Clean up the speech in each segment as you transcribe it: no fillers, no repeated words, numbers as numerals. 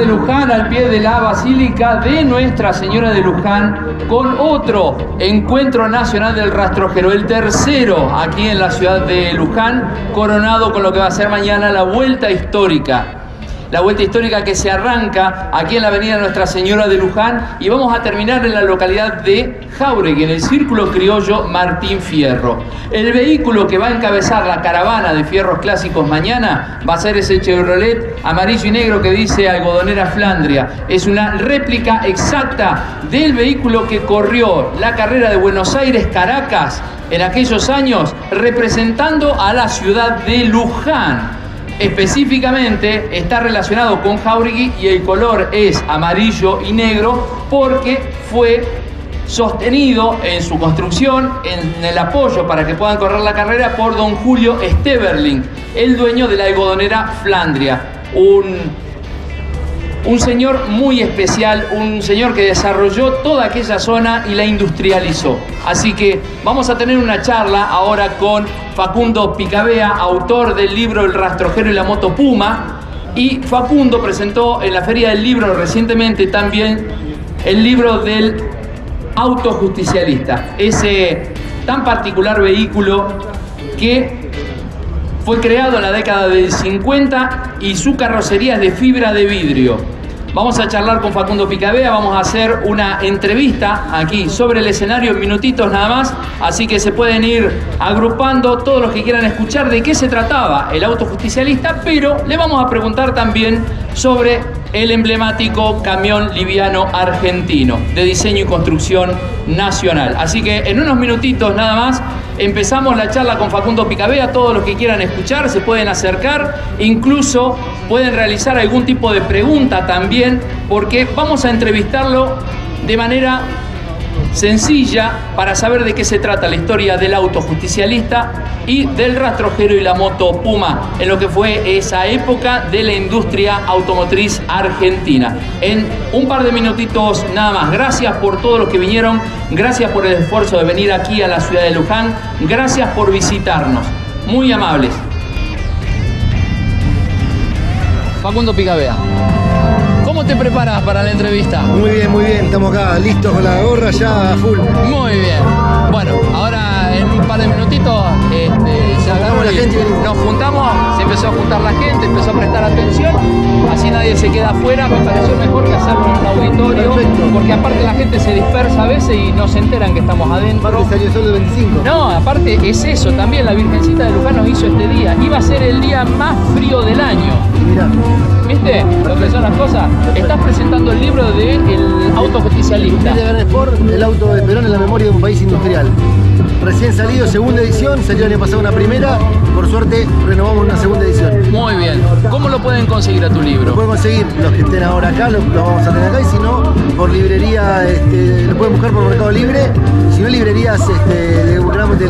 Luján, al pie de la Basílica de Nuestra Señora de Luján, con otro encuentro nacional del rastrojero, el tercero aquí en la ciudad de Luján, coronado con lo que va a ser mañana la Vuelta Histórica. La Vuelta Histórica que se arranca aquí en la avenida Nuestra Señora de Luján y vamos a terminar en la localidad de Jáuregui, en el Círculo Criollo Martín Fierro. El vehículo que va a encabezar la caravana de fierros clásicos mañana va a ser ese Chevrolet amarillo y negro que dice Algodonera Flandria. Es una réplica exacta del vehículo que corrió la carrera de Buenos Aires-Caracas en aquellos años, representando a la ciudad de Luján. Específicamente está relacionado con Jáuregui y el color es amarillo y negro porque fue sostenido en su construcción, en el apoyo para que puedan correr la carrera por don Julio Steverling, el dueño de la Algodonera Flandria. Un señor muy especial, un señor que desarrolló toda aquella zona y la industrializó. Así que vamos a tener una charla ahora con Facundo Picabea, autor del libro El rastrojero y la moto Puma. Y Facundo presentó en la Feria del Libro recientemente también el libro del auto justicialista, ese tan particular vehículo que fue creado en la década del 50 y su carrocería es de fibra de vidrio. Vamos a charlar con Facundo Picabea, vamos a hacer una entrevista aquí sobre el escenario en minutitos nada más, así que se pueden ir agrupando todos los que quieran escuchar de qué se trataba el auto justicialista, pero le vamos a preguntar también sobre el emblemático camión liviano argentino de diseño y construcción nacional. Así que en unos minutitos nada más empezamos la charla con Facundo Picabea. Todos los que quieran escuchar se pueden acercar, incluso pueden realizar algún tipo de pregunta también, porque vamos a entrevistarlo de manera sencilla para saber de qué se trata la historia del auto justicialista y del rastrojero y la moto Puma en lo que fue esa época de la industria automotriz argentina. En un par de minutitos nada más. Gracias por todos los que vinieron, gracias por el esfuerzo de venir aquí a la ciudad de Luján, gracias por visitarnos, muy amables. Facundo Picabea, ¿cómo te preparas para la entrevista? Muy bien, estamos acá listos con la gorra ya full. Muy bien. Bueno, ahora en un par de minutitos nos juntamos, se empezó a juntar la gente, empezó a prestar atención, así nadie se queda afuera. Me pareció mejor que hacerlo en un auditorio. Perfecto. Porque aparte la gente se dispersa a veces y no se enteran que estamos adentro. Aparte salió el sol del 25. No, aparte es eso también, la Virgencita de Luján nos hizo este día. Iba a ser el día más frío del año. Mirá. ¿Viste lo que son las cosas? Estás presentando el libro de El auto justicialista. De Gran Sport, el auto de Perón en la memoria de un país industrial. Recién salido, segunda edición, salió el año pasado una primera, por suerte renovamos una segunda edición. Muy bien. ¿Cómo lo pueden conseguir a tu libro? Lo pueden conseguir los que estén ahora acá, lo vamos a tener acá, y si no, por librería, lo pueden buscar por Mercado Libre, si no, librerías de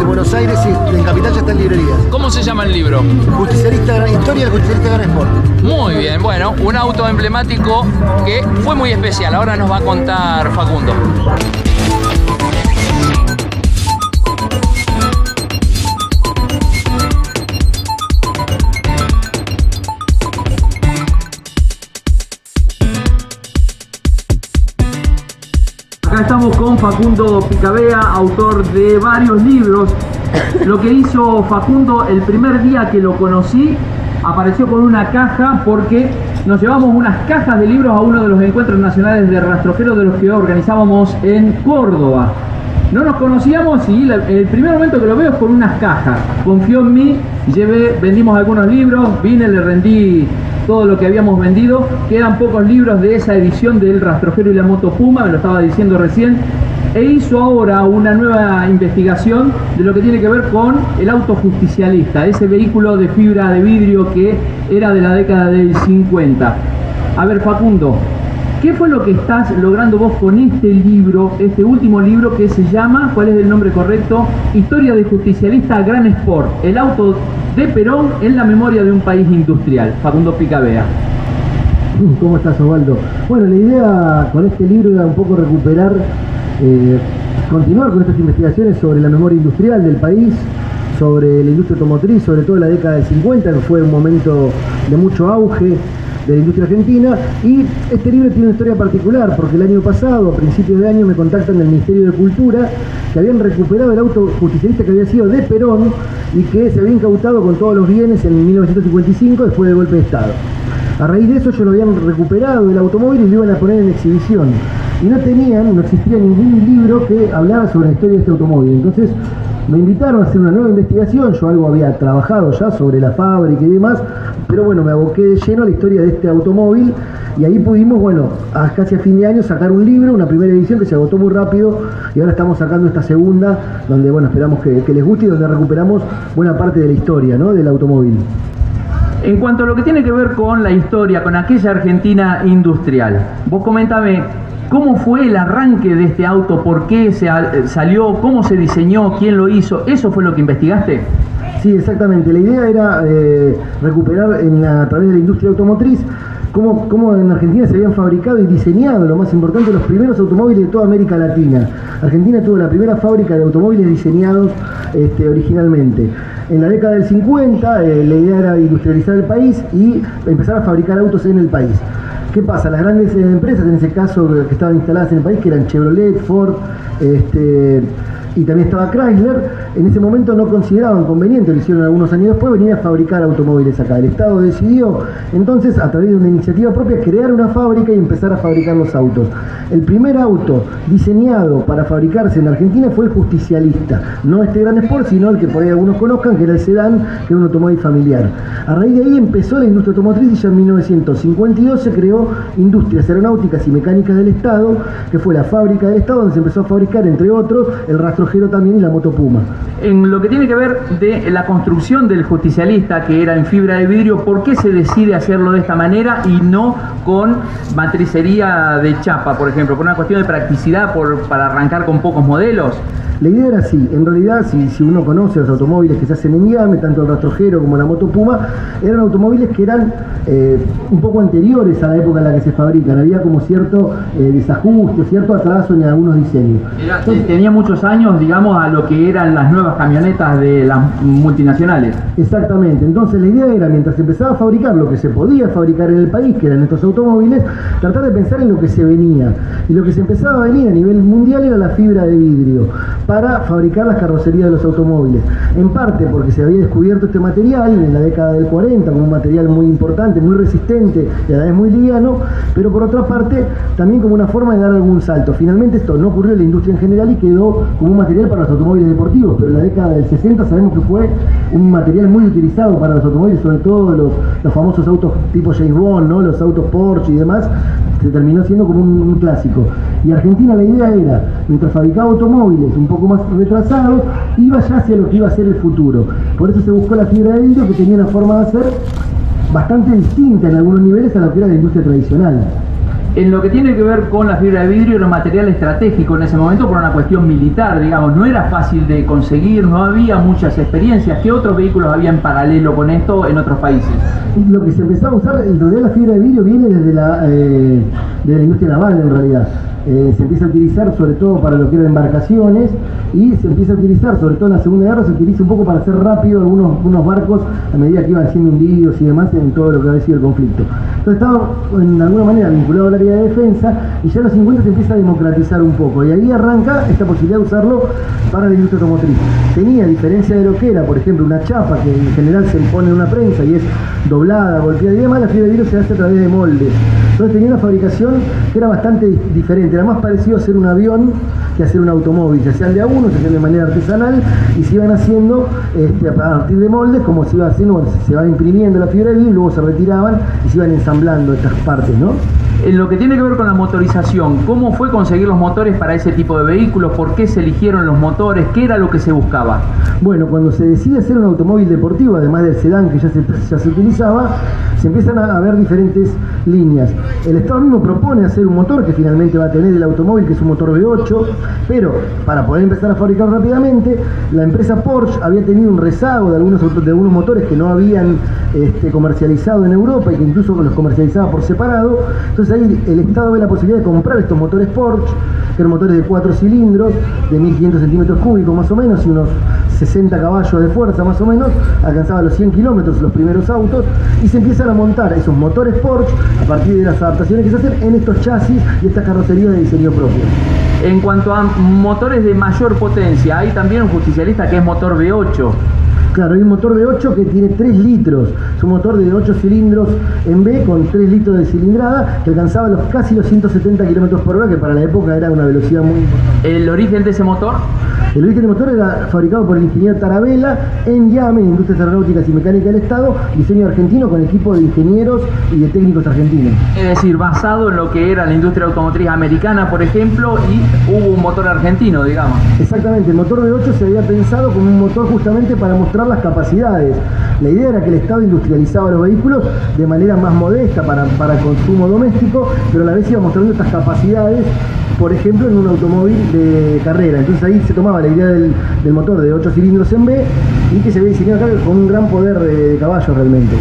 Buenos Aires, y en Capital ya están librerías. ¿Cómo se llama el libro? Justicialista, historia del justicialista Gran Sport. Muy bien, bueno, un auto emblemático que fue muy especial, ahora nos va a contar Facundo. Acá estamos con Facundo Picabea, autor de varios libros. Lo que hizo Facundo el primer día que lo conocí, apareció con una caja porque nos llevamos unas cajas de libros a uno de los encuentros nacionales de rastrojeros de los que organizábamos en Córdoba. No nos conocíamos y el primer momento que lo veo es con unas cajas. Confió en mí, vendimos algunos libros, vine, le rendí todo lo que habíamos vendido. Quedan pocos libros de esa edición del rastrojero y la moto Puma, me lo estaba diciendo recién. E hizo ahora una nueva investigación de lo que tiene que ver con el auto justicialista, ese vehículo de fibra de vidrio que era de la década del 50. A ver, Facundo, ¿qué fue lo que estás logrando vos con este libro, este último libro que se llama, cuál es el nombre correcto? Historia de justicialista Gran Sport, el auto de Perón en la memoria de un país industrial. Facundo Picabea. ¿Cómo estás, Osvaldo? Bueno, la idea con este libro era un poco recuperar, continuar con estas investigaciones sobre la memoria industrial del país, sobre la industria automotriz, sobre todo la década del 50, que fue un momento de mucho auge, de la industria argentina. Y este libro tiene una historia particular, porque el año pasado, a principios de año, me contactan del Ministerio de Cultura, que habían recuperado el auto justicialista que había sido de Perón y que se había incautado con todos los bienes en 1955 después del golpe de Estado. A raíz de eso ellos lo habían recuperado el automóvil y lo iban a poner en exhibición. Y no existía ningún libro que hablara sobre la historia de este automóvil. Entonces me invitaron a hacer una nueva investigación. Yo algo había trabajado ya sobre la fábrica y demás, pero bueno, me aboqué de lleno a la historia de este automóvil y ahí pudimos, casi a fin de año sacar un libro, una primera edición que se agotó muy rápido y ahora estamos sacando esta segunda, donde esperamos que les guste y donde recuperamos buena parte de la historia, ¿no?, del automóvil. En cuanto a lo que tiene que ver con la historia, con aquella Argentina industrial, vos comentame, ¿cómo fue el arranque de este auto? ¿Por qué salió? ¿Cómo se diseñó? ¿Quién lo hizo? ¿Eso fue lo que investigaste? Sí, exactamente. La idea era recuperar a través de la industria automotriz cómo en Argentina se habían fabricado y diseñado, lo más importante, los primeros automóviles de toda América Latina. Argentina tuvo la primera fábrica de automóviles diseñados originalmente. En la década del 50 la idea era industrializar el país y empezar a fabricar autos en el país. ¿Qué pasa? Las grandes empresas, en ese caso, que estaban instaladas en el país, que eran Chevrolet, Ford, y también estaba Chrysler, en ese momento no consideraban conveniente, lo hicieron algunos años después, venir a fabricar automóviles acá. El Estado decidió entonces, a través de una iniciativa propia, crear una fábrica y empezar a fabricar los autos. El primer auto diseñado para fabricarse en Argentina fue el justicialista, no este Gran Sport, sino el que por ahí algunos conozcan, que era el sedán, que era un automóvil familiar. A raíz de ahí empezó la industria automotriz y ya en 1952 se creó Industrias Aeronáuticas y Mecánicas del Estado, que fue la fábrica del Estado donde se empezó a fabricar, entre otros, el rastrojero también y la moto Puma. En lo que tiene que ver de la construcción del justicialista, que era en fibra de vidrio, ¿por qué se decide hacerlo de esta manera y no con matricería de chapa, por ejemplo? ¿Por una cuestión de practicidad, para arrancar con pocos modelos? La idea era así, en realidad, si uno conoce los automóviles que se hacen en Miami, tanto el rastrojero como la moto Puma, eran automóviles que eran un poco anteriores a la época en la que se fabrican. Había como cierto desajuste, cierto atraso en algunos diseños. Entonces, tenía muchos años, digamos, a lo que eran las nuevas camionetas de las multinacionales. Exactamente, entonces la idea era, mientras se empezaba a fabricar lo que se podía fabricar en el país, que eran estos automóviles, tratar de pensar en lo que se venía. Y lo que se empezaba a venir a nivel mundial era la fibra de vidrio para fabricar las carrocerías de los automóviles. En parte porque se había descubierto este material en la década del 40 como un material muy importante, muy resistente y a la vez muy liviano, pero por otra parte también como una forma de dar algún salto. Finalmente esto no ocurrió en la industria en general y quedó como un material para los automóviles deportivos, pero en la década del 60 sabemos que fue un material muy utilizado para los automóviles, sobre todo los famosos autos tipo James Bond, ¿no?, los autos Porsche y demás, se terminó siendo como un clásico. Y Argentina, la idea era, mientras fabricaba automóviles un poco más retrasados, iba ya hacia lo que iba a ser el futuro. Por eso se buscó la fibra de vidrio, que tenía una forma de hacer bastante distinta en algunos niveles a lo que era la industria tradicional. En lo que tiene que ver con la fibra de vidrio, era un material estratégico en ese momento por una cuestión militar, digamos, no era fácil de conseguir, no había muchas experiencias. ¿Qué otros vehículos había en paralelo con esto en otros países? Lo que se empezó a usar, en realidad la fibra de vidrio viene desde la industria naval en realidad. Se empieza a utilizar sobre todo para lo que eran embarcaciones y se empieza a utilizar, sobre todo en la Segunda Guerra, se utiliza un poco para hacer rápido algunos barcos a medida que iban siendo hundidos y demás en todo lo que había sido el conflicto. Entonces estaba en alguna manera vinculado al área de defensa y ya en los 50 se empieza a democratizar un poco y ahí arranca esta posibilidad de usarlo para la industria automotriz. Tenía, a diferencia de lo que era, por ejemplo, una chapa que en general se pone en una prensa y es doblada, golpeada y demás, la fibra de vidrio se hace a través de moldes. Entonces tenía una fabricación que era bastante diferente, era más parecido a hacer un avión que a hacer un automóvil. Se hacían de a uno, se hacían de manera artesanal y se iban haciendo a partir de moldes, como se iba haciendo, se va imprimiendo la fibra de vidrio, luego se retiraban y se iban ensamblando estas partes, ¿no? En lo que tiene que ver con la motorización, ¿cómo fue conseguir los motores para ese tipo de vehículos? ¿Por qué se eligieron los motores? ¿Qué era lo que se buscaba? Bueno, cuando se decide hacer un automóvil deportivo, además del sedán que ya se utilizaba, se empiezan a ver diferentes líneas. El Estado mismo propone hacer un motor que finalmente va a tener el automóvil, que es un motor V8, pero para poder empezar a fabricar rápidamente, la empresa Porsche había tenido un rezago de algunos motores que no habían comercializado en Europa y que incluso los comercializaba por separado. Entonces ahí el Estado ve la posibilidad de comprar estos motores Porsche que eran motores de 4 cilindros, de 1500 centímetros cúbicos más o menos, y unos 60 caballos de fuerza más o menos, alcanzaban los 100 kilómetros los primeros autos, y se empiezan a montar esos motores Porsche a partir de las adaptaciones que se hacen en estos chasis y estas carrocerías de diseño propio. En cuanto a motores de mayor potencia, hay también un justicialista que es motor V8. Claro, hay un motor V8 que tiene 3 litros, es un motor de 8 cilindros en B con 3 litros de cilindrada que alcanzaba casi los 170 km por hora, que para la época era una velocidad muy importante. ¿El origen de ese motor? El origen del motor era fabricado por el ingeniero Tarabella en IAME, Industrias Aeronáuticas y Mecánica del Estado, diseño argentino con equipo de ingenieros y de técnicos argentinos. Es decir, basado en lo que era la industria automotriz americana, por ejemplo, y hubo un motor argentino, digamos. Exactamente, el motor V8 se había pensado como un motor justamente para mostrar las capacidades. La idea era que el Estado industrializaba los vehículos de manera más modesta para consumo doméstico, pero a la vez iba mostrando estas capacidades, por ejemplo, en un automóvil de carrera. Entonces ahí se tomaba la idea del motor de 8 cilindros en B y que se había diseñado acá con un gran poder de caballos realmente.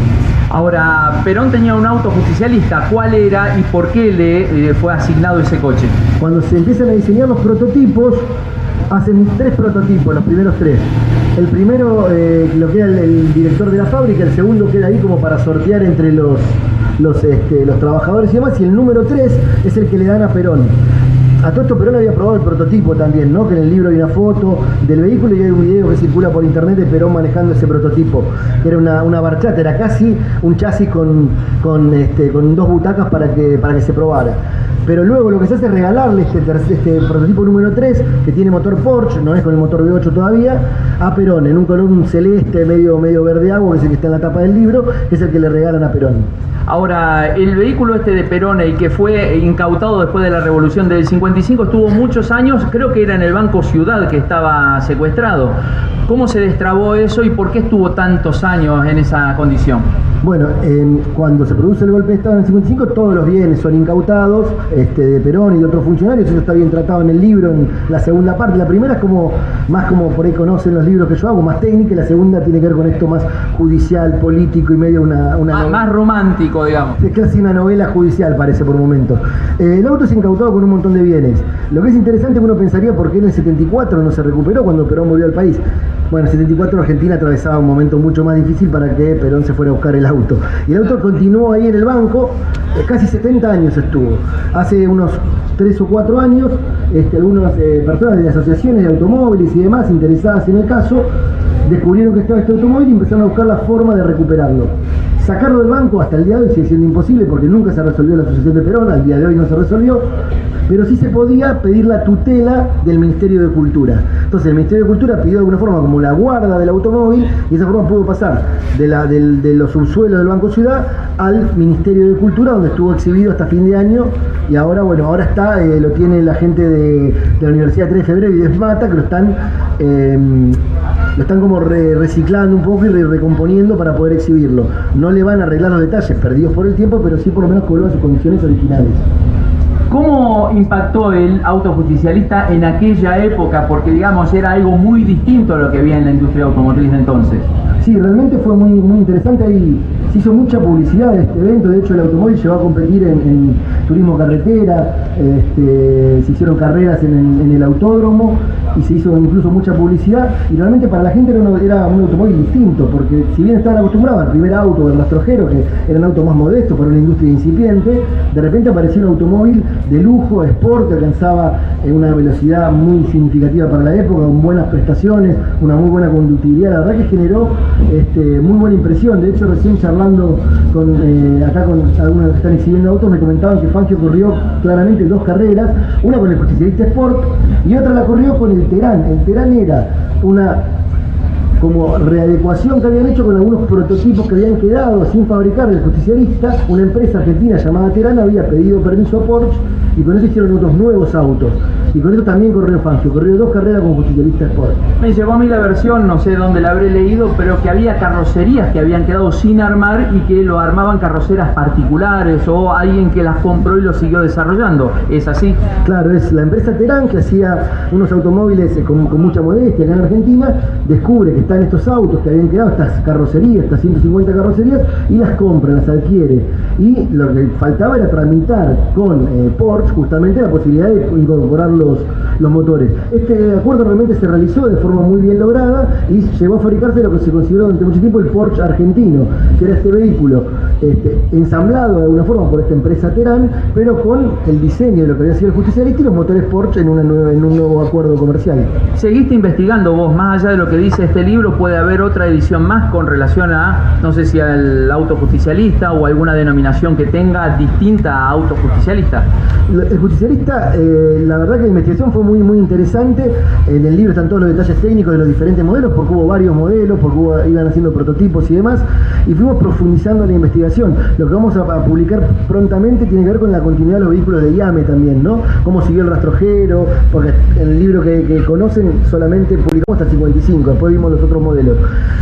Ahora, Perón tenía un auto justicialista. ¿Cuál era y por qué le fue asignado ese coche? Cuando se empiezan a diseñar los prototipos, hacen 3 prototipos, los primeros 3. El primero, lo que era el director de la fábrica, el segundo queda ahí como para sortear entre los trabajadores y demás, y el número 3 es el que le dan a Perón. A todo esto Perón había probado el prototipo también, ¿no? Que en el libro hay una foto del vehículo y hay un video que circula por internet de Perón manejando ese prototipo, que era una barchata, era casi un chasis con 2 butacas para que se probara. Pero luego lo que se hace es regalarle este prototipo número 3, que tiene motor Porsche, no es con el motor V8 todavía, a Perón, en un color celeste medio verde agua, que es el que está en la tapa del libro, que es el que le regalan a Perón. Ahora, el vehículo este de Perón, el que fue incautado después de la Revolución del 55, estuvo muchos años, creo que era en el Banco Ciudad que estaba secuestrado. ¿Cómo se destrabó eso y por qué estuvo tantos años en esa condición? Bueno, cuando se produce el golpe de Estado en el 55, todos los bienes son incautados de Perón y de otros funcionarios. Eso está bien tratado en el libro, en la segunda parte. La primera es más como por ahí conocen los libros que yo hago, más técnica, y la segunda tiene que ver con esto más judicial, político y medio más romántico, digamos. Es casi una novela judicial, parece por momentos. El auto es incautado con un montón de bienes. Lo que es interesante, que uno pensaría por qué en el 74 no se recuperó cuando Perón volvió al país. Bueno, en el 74 Argentina atravesaba un momento mucho más difícil para que Perón se fuera a buscar el auto. Y el auto continuó ahí en el banco, casi 70 años estuvo. Hace unos 3 o 4 años, algunas personas de asociaciones de automóviles y demás interesadas en el caso, descubrieron que estaba este automóvil y empezaron a buscar la forma de recuperarlo. Sacarlo del banco hasta el día de hoy sigue siendo imposible porque nunca se resolvió la asociación de Perón, al día de hoy no se resolvió, pero sí se podía pedir la tutela del Ministerio de Cultura. Entonces el Ministerio de Cultura pidió de alguna forma como la guarda del automóvil y de esa forma pudo pasar de los subsuelos del Banco Ciudad al Ministerio de Cultura, donde estuvo exhibido hasta fin de año, y ahora está, lo tiene la gente de la Universidad 3 de Febrero y de Mata, que lo están como reciclando un poco y recomponiendo para poder exhibirlo. No le van a arreglar los detalles perdidos por el tiempo, pero sí por lo menos que vuelvan a sus condiciones originales. ¿Cómo impactó el auto justicialista en aquella época? Porque, digamos, era algo muy distinto a lo que había en la industria automotriz de entonces. Sí, realmente fue muy interesante. Ahí se hizo mucha publicidad de este evento. De hecho, el automóvil llegó a competir en turismo carretera, se hicieron carreras en el autódromo y se hizo incluso mucha publicidad. Y realmente para la gente era un automóvil distinto, porque si bien estaban acostumbrados al primer auto, el rastrojero, que era un auto más modesto para una industria incipiente, de repente apareció un automóvil de lujo, sport, que alcanzaba una velocidad muy significativa para la época, con buenas prestaciones, una muy buena conductividad. La verdad que generó muy buena impresión. De hecho, recién charlando acá con algunos que están exhibiendo autos, me comentaban que Fangio corrió claramente 2 carreras, una con el justicialista Sport y otra la corrió con el Terán. El Terán era una como readecuación que habían hecho con algunos prototipos que habían quedado sin fabricar del justicialista. Una empresa argentina llamada Terán había pedido permiso a Porsche y con eso hicieron otros nuevos autos. Y con eso también corrió Fangio, corrió 2 carreras con justicialista Sport. Me llegó a mí la versión, no sé dónde la habré leído, pero que había carrocerías que habían quedado sin armar y que lo armaban carroceras particulares o alguien que las compró y lo siguió desarrollando. ¿Es así? Claro, es la empresa Terán, que hacía unos automóviles con mucha modestia acá en Argentina, descubre que están estos autos que habían quedado, estas carrocerías, estas 150 carrocerías, y las compra, las adquiere. Y lo que faltaba era tramitar con Porsche justamente la posibilidad de incorporarlo los motores. Este acuerdo realmente se realizó de forma muy bien lograda y llegó a fabricarse lo que se consideró durante mucho tiempo el Porsche argentino, que era este vehículo ensamblado de alguna forma por esta empresa Terán, pero con el diseño de lo que había sido el Justicialista y los motores Porsche en un nuevo acuerdo comercial. Seguiste investigando vos, más allá de lo que dice este libro, puede haber otra edición más con relación a, no sé si al auto justicialista o alguna denominación que tenga distinta a auto justicialista. El Justicialista, la verdad que la investigación fue muy interesante. En el libro están todos los detalles técnicos de los diferentes modelos, porque hubo varios modelos, porque iban haciendo prototipos y demás, y fuimos profundizando en la investigación. Lo que vamos a publicar prontamente tiene que ver con la continuidad de los vehículos de IAME también, ¿no? Cómo siguió el rastrojero, porque en el libro que conocen solamente publicamos hasta el 55, después vimos los otros modelos.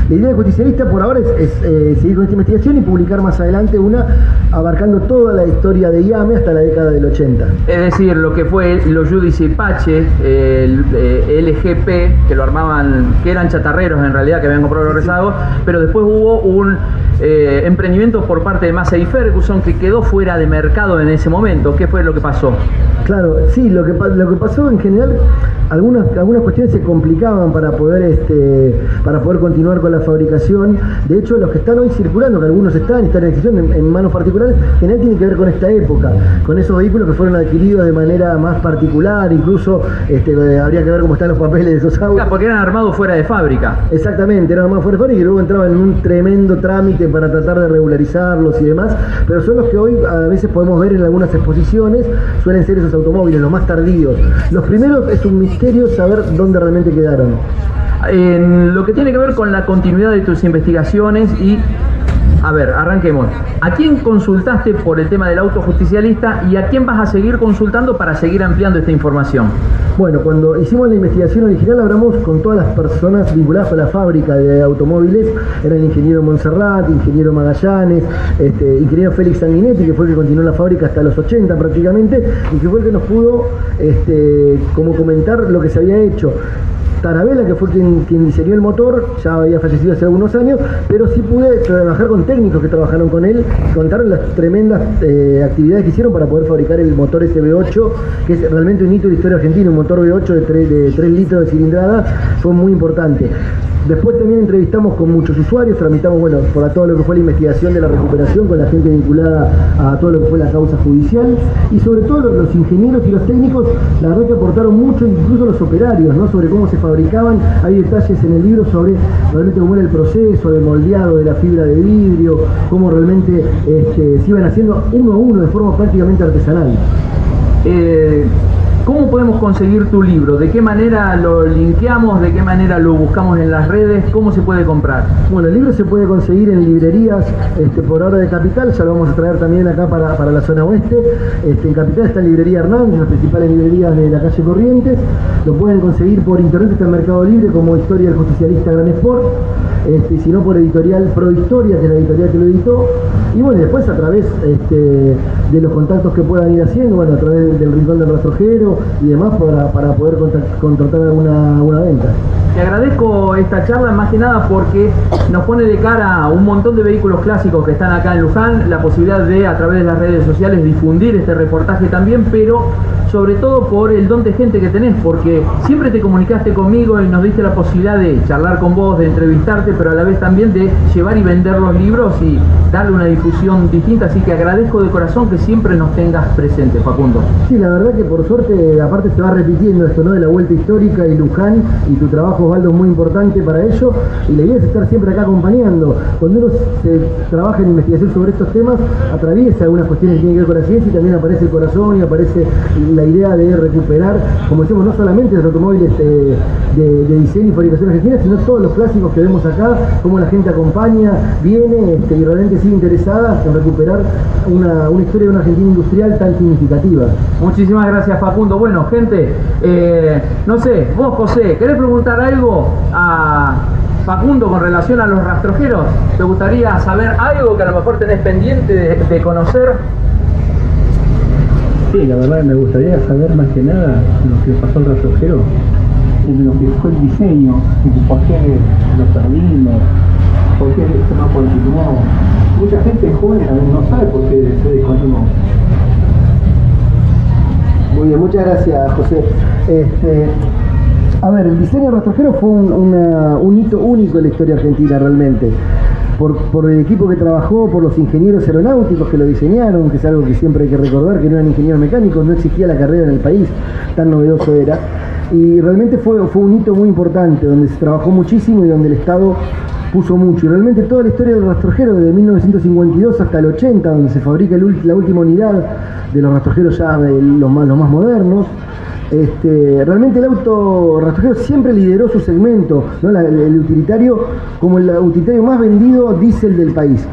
La idea del Justicialista por ahora es seguir con esta investigación y publicar más adelante una abarcando toda la historia de IAME hasta la década del 80. Es decir, lo que fue los Judici Pache, el LGP, que lo armaban, que eran chatarreros en realidad, que habían comprado los rezagos, pero después hubo un emprendimiento por parte de Massey Ferguson que quedó fuera de mercado en ese momento. ¿Qué fue lo que pasó? Claro, sí, lo que pasó en general, algunas cuestiones se complicaban para poder continuar con la fabricación. De hecho, los que están hoy circulando, que algunos están en exhibición en manos particulares, en general tiene que ver con esta época, con esos vehículos que fueron adquiridos de manera más particular, incluso habría que ver cómo están los papeles de esos autos. Porque eran armados fuera de fábrica. Exactamente, eran armados fuera de fábrica y luego entraban en un tremendo trámite para tratar de regularizarlos y demás, pero son los que hoy a veces podemos ver en algunas exposiciones, suelen ser esos automóviles, los más tardíos. Los primeros es un misterio saber dónde realmente quedaron. En lo que tiene que ver con la continuidad de tus investigaciones y... A ver, arranquemos. ¿A quién consultaste por el tema del auto justicialista y a quién vas a seguir consultando para seguir ampliando esta información? Bueno, cuando hicimos la investigación original hablamos con todas las personas vinculadas a la fábrica de automóviles. Era el ingeniero Monserrat, ingeniero Magallanes, ingeniero Félix Sanguinetti, que fue el que continuó la fábrica hasta los 80 prácticamente, y que fue el que nos pudo como comentar lo que se había hecho. Tarabella, que fue quien diseñó el motor, ya había fallecido hace algunos años, pero sí pude trabajar con técnicos que trabajaron con él, contaron las tremendas actividades que hicieron para poder fabricar el motor ese V8, que es realmente un hito de la historia argentina. Un motor V8 de 3 litros de cilindrada, fue muy importante. Después también entrevistamos con muchos usuarios, tramitamos, por todo lo que fue la investigación de la recuperación, con la gente vinculada a todo lo que fue la causa judicial, y sobre todo los ingenieros y los técnicos, la verdad que aportaron mucho, incluso los operarios, ¿no? Sobre cómo se fabricaban. Hay detalles en el libro sobre realmente cómo era el proceso de moldeado de la fibra de vidrio, cómo realmente se iban haciendo uno a uno de forma prácticamente artesanal. ¿Cómo podemos conseguir tu libro? ¿De qué manera lo linkeamos? ¿De qué manera lo buscamos en las redes? ¿Cómo se puede comprar? Bueno, el libro se puede conseguir en librerías por ahora de Capital, ya lo vamos a traer también acá para la zona oeste. En Capital está en Librería Hernández, las principales librerías de la calle Corrientes. Lo pueden conseguir por internet, está en Mercado Libre como Historia del Justicialista Gran Sport. Si no por editorial Prohistoria, que es la editorial que lo editó. Y bueno, después a través de los contactos que puedan ir haciendo, a través del Rincón del Rastrojero y demás, para poder contratar alguna venta. Te agradezco esta charla más que nada porque nos pone de cara a un montón de vehículos clásicos que están acá en Luján, la posibilidad de a través de las redes sociales difundir este reportaje también, pero sobre todo por el don de gente que tenés, porque siempre te comunicaste conmigo y nos diste la posibilidad de charlar con vos, de entrevistarte, pero a la vez también de llevar y vender los libros y darle una difusión distinta, así que agradezco de corazón que siempre nos tengas presente, Facundo. Sí, la verdad que por suerte, aparte se va repitiendo esto, ¿no? De la Vuelta Histórica y Luján, y tu trabajo, Osvaldo, es muy importante para ello, y la idea es estar siempre acá acompañando. Cuando uno se trabaja en investigación sobre estos temas, atraviesa algunas cuestiones que tienen que ver con la ciencia, y también aparece el corazón y aparece la idea de recuperar, como decimos, no solamente los automóviles de diseño y fabricación argentina, sino todos los clásicos que vemos acá, cómo la gente acompaña, viene y realmente sigue interesada en recuperar una historia de una Argentina industrial tan significativa. Muchísimas gracias, Facundo. Bueno, gente, no sé, vos, José, ¿querés preguntar algo a Facundo con relación a los rastrojeros? ¿Te gustaría saber algo que a lo mejor tenés pendiente de conocer? Sí, la verdad me gustaría saber más que nada lo que pasó al rastrojero, en lo que fue el diseño, por qué lo perdimos, por qué se no continuó. Mucha gente joven no sabe por qué se descontinuó. Muy bien, muchas gracias, José. A ver, el diseño de rastrojero fue un hito único en la historia argentina realmente. Por el equipo que trabajó, por los ingenieros aeronáuticos que lo diseñaron, que es algo que siempre hay que recordar, que no eran ingenieros mecánicos, no existía la carrera en el país, tan novedoso era. Y realmente fue un hito muy importante, donde se trabajó muchísimo y donde el Estado puso mucho. Y realmente toda la historia del rastrojero, desde 1952 hasta el 80, donde se fabrica la última unidad de los rastrojeros ya los más modernos, realmente el auto rastrojero siempre lideró su segmento, ¿no? El utilitario como el utilitario más vendido diésel del país.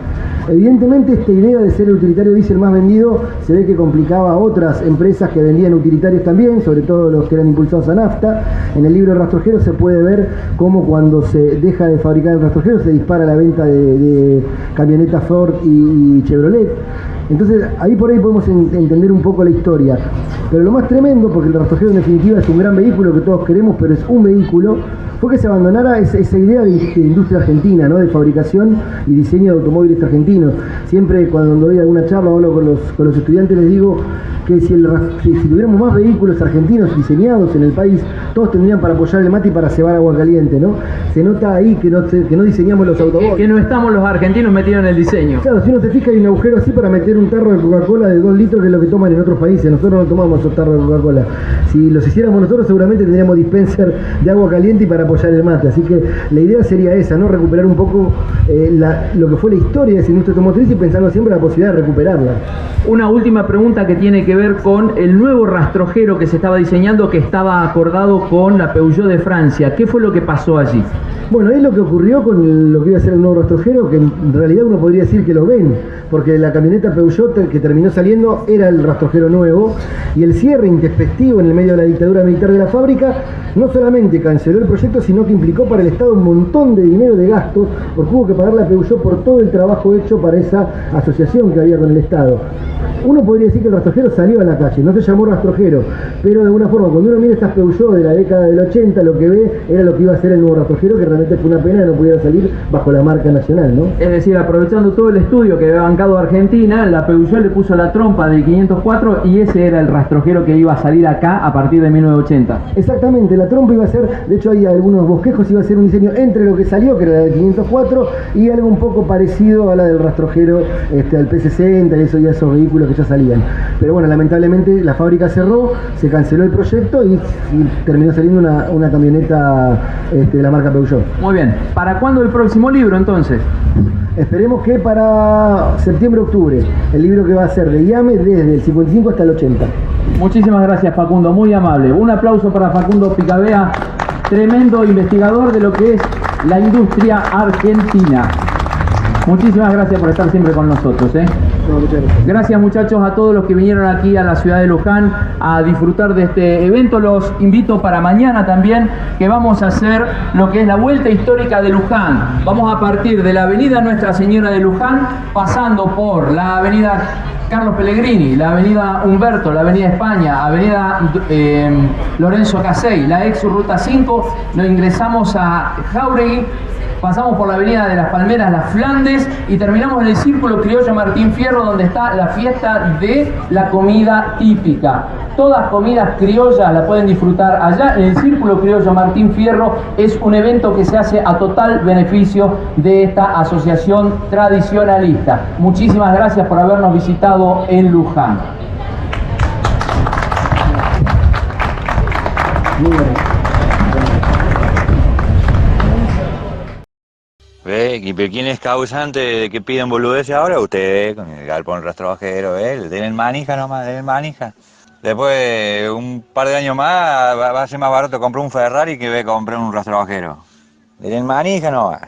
Evidentemente esta idea de ser el utilitario diésel más vendido se ve que complicaba a otras empresas que vendían utilitarios también, sobre todo los que eran impulsados a nafta. En el libro Rastrojero se puede ver cómo cuando se deja de fabricar el rastrojero se dispara la venta de camionetas Ford y Chevrolet. Entonces ahí por ahí podemos entender un poco la historia. Pero lo más tremendo, porque el rastrojero en definitiva es un gran vehículo que todos queremos, pero es un vehículo, fue que se abandonara esa idea de industria argentina, ¿no? De fabricación y diseño de automóviles argentinos. Siempre cuando doy alguna charla o hablo con los estudiantes les digo que si tuviéramos más vehículos argentinos diseñados en el país, todos tendrían para apoyar el mate y para cebar agua caliente, ¿no? Se nota ahí que no diseñamos los automóviles. Que no estamos los argentinos metidos en el diseño. Claro, si uno se fija hay un agujero así para meter un tarro de Coca-Cola de 2 litros, que es lo que toman en otros países. Nosotros no tomamos esos tarros de Coca-Cola. Si los hiciéramos nosotros seguramente tendríamos dispenser de agua caliente y para apoyar el mate. Así que la idea sería esa, ¿no? Recuperar un poco lo que fue la historia de esa industria automotriz y pensando siempre en la posibilidad de recuperarla. Una última pregunta que tiene que ver con el nuevo rastrojero que se estaba diseñando, que estaba acordado con la Peugeot de Francia. ¿Qué fue lo que pasó allí? Bueno, es lo que ocurrió con lo que iba a ser el nuevo rastrojero, que en realidad uno podría decir que lo ven, porque la camioneta Peugeot que terminó saliendo era el rastrojero nuevo, y el cierre intempestivo en el medio de la dictadura militar de la fábrica no solamente canceló el proyecto, sino que implicó para el Estado un montón de dinero de gastos, porque hubo que pagarle a Peugeot por todo el trabajo hecho para esa asociación que había con el Estado. Uno podría decir que el rastrojero salió a la calle, no se llamó rastrojero, pero de alguna forma cuando uno mira estas Peugeot de la década del 80, lo que ve era lo que iba a ser el nuevo rastrojero, que realmente fue una pena que no pudiera salir bajo la marca nacional, ¿no? Es decir, aprovechando todo el estudio que había bancado Argentina, la Peugeot le puso la trompa del 504 y ese era el rastrojero que iba a salir acá a partir de 1980. Exactamente, la trompa iba a ser, de hecho hay algunos bosquejos, iba a ser un diseño entre lo que salió, que era la del 504, y algo un poco parecido a la del rastrojero, al P60 y esos vehículos que ya salían. Pero bueno, lamentablemente la fábrica cerró, se canceló el proyecto y terminó saliendo una camioneta de la marca Peugeot. Muy bien, ¿para cuándo el próximo libro entonces? Esperemos que para septiembre-octubre, el libro que va a ser de IAME desde el 55 hasta el 80. Muchísimas gracias, Facundo, muy amable. Un aplauso para Facundo Picabea, tremendo investigador de lo que es la industria argentina. Muchísimas gracias por estar siempre con nosotros, ¿eh? No, muchas gracias. Gracias, muchachos, a todos los que vinieron aquí a la ciudad de Luján a disfrutar de este evento. Los invito para mañana también, que vamos a hacer lo que es la vuelta histórica de Luján. Vamos a partir de la avenida Nuestra Señora de Luján, pasando por la avenida Carlos Pellegrini, la avenida Humberto, la avenida España, avenida Lorenzo Casey, la ex Ruta 5, nos ingresamos a Jáuregui, pasamos por la avenida de las Palmeras, las Flandes, y terminamos en el Círculo Criollo Martín Fierro, donde está la fiesta de la comida típica. Todas comidas criollas la pueden disfrutar allá en el Círculo Criollo Martín Fierro. Es un evento que se hace a total beneficio de esta asociación tradicionalista. Muchísimas gracias por habernos visitado en Luján. Muy bien. ¿Pero quién es causante de que piden boludeces ahora? Ustedes, con el galpón rastrojero, tienen manija nomás, tienen manija. Después, un par de años más, va a ser más barato comprar un Ferrari que comprar un rastrojero. Tienen manija nomás.